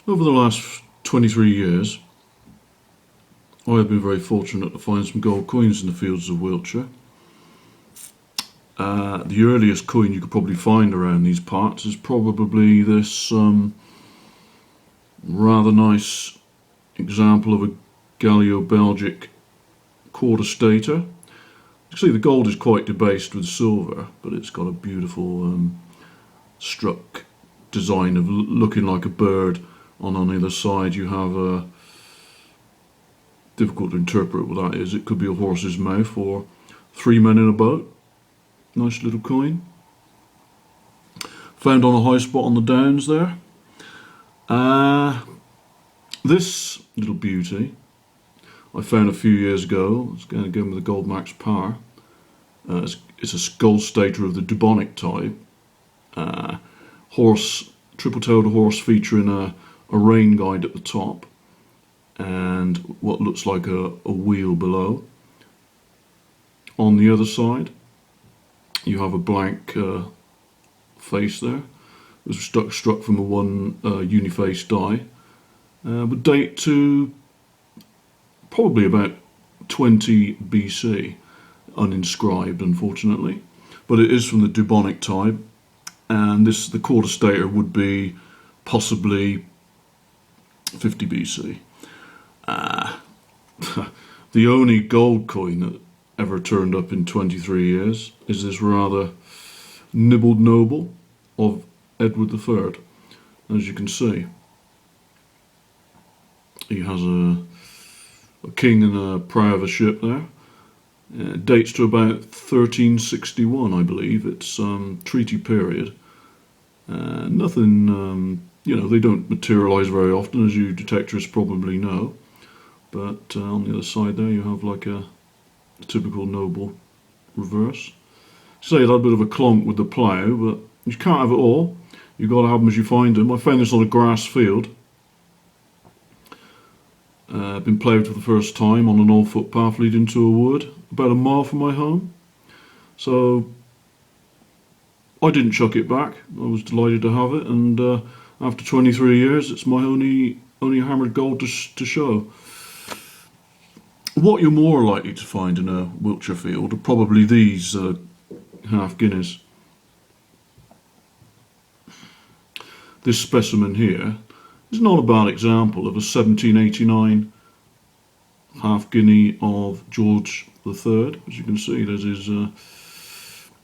Over the last 23 years, I have been very fortunate to find some gold coins in the fields of Wiltshire. The earliest coin you could probably find around these parts is probably this rather nice example of a Gallo-Belgic quarter-stater. You can see the gold is quite debased with silver, but it's got a beautiful struck design of looking like a bird. On the other side you have a difficult to interpret what that is. It could be a horse's mouth or three men in a boat. Nice little coin. Found on a high spot on the downs there. This little beauty I found a few years ago. It's going with the Gold Max Power. It's a gold stater of the Dubonic type. Triple-tailed horse featuring a rain guide at the top and what looks like a wheel below. On the other side you have a blank face there. It was struck from a one uniface die. Would date to probably about 20 BC, uninscribed unfortunately, but it is from the Dubonic type, and the quarter stater would be possibly 50 BC. The only gold coin that ever turned up in 23 years is this rather nibbled noble of Edward III. As you can see, he has a king and a prow of a ship there. It dates to about 1361, I believe. It's treaty period. Nothing, they don't materialise very often, as you detectorists probably know. But on the other side there you have like a typical noble reverse. Say it had a bit of a clonk with the plough, but you can't have it all. You've got to have them as you find them. I found this on a grass field. Been ploughed for the first time on an old footpath leading to a wood about a mile from my home. So I didn't chuck it back. I was delighted to have it, and after 23 years it's my only hammered gold to show. What you're more likely to find in a Wiltshire field are probably these half guineas. This specimen here is not a bad example of a 1789 half guinea of George III. As you can see, there's his.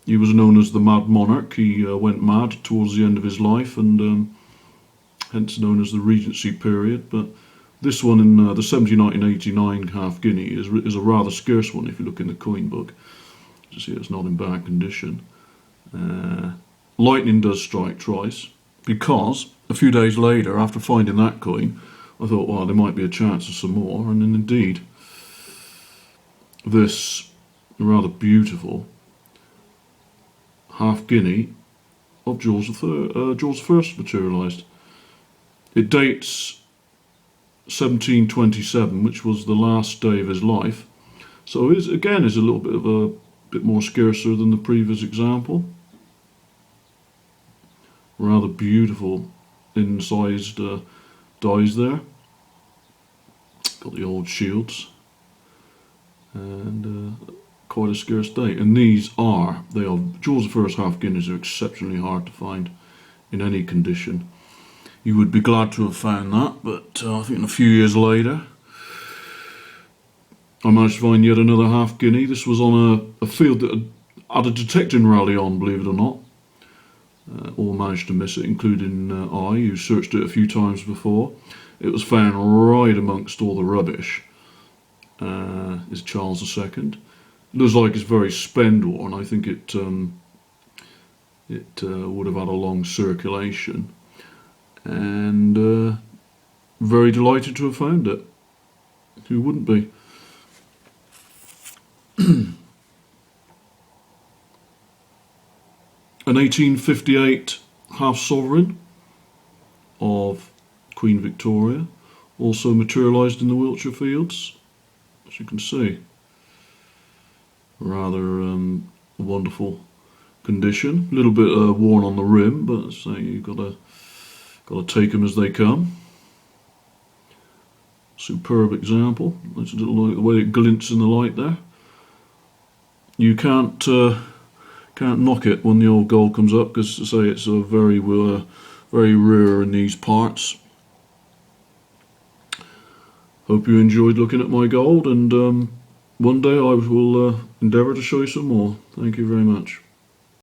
He was known as the Mad Monarch. He went mad towards the end of his life, and hence known as the Regency period. But this one in the 1789 half guinea is a rather scarce one if you look in the coin book. You see it's not in bad condition. Lightning does strike twice, because a few days later, after finding that coin, I thought, well, there might be a chance of some more, and then indeed this rather beautiful half guinea of George I materialised. It dates 1727, which was the last day of his life, so is a little bit more scarcer than the previous example. Rather beautiful incised dies there. Got the old shields, and quite a scarce date. And they are George I's half guineas are exceptionally hard to find in any condition. You would be glad to have found that, but I think a few years later I managed to find yet another half guinea. This was on a field that had a detecting rally on, believe it or not. All managed to miss it, including I, who searched it a few times before. It was found right amongst all the rubbish. Is Charles II. It looks like it's very spend-worn. I think it would have had a long circulation, and very delighted to have found it. Who wouldn't be? An 1858 half sovereign of Queen Victoria, also materialised in the Wiltshire fields, as you can see. Rather wonderful condition. A little bit worn on the rim, but so you've got to take them as they come. superb example. That's a little like the way it glints in the light there. You can't knock it when the old gold comes up, because to say it's a very rare in these parts. Hope you enjoyed looking at my gold, and one day I will endeavour to show you some more. Thank you very much.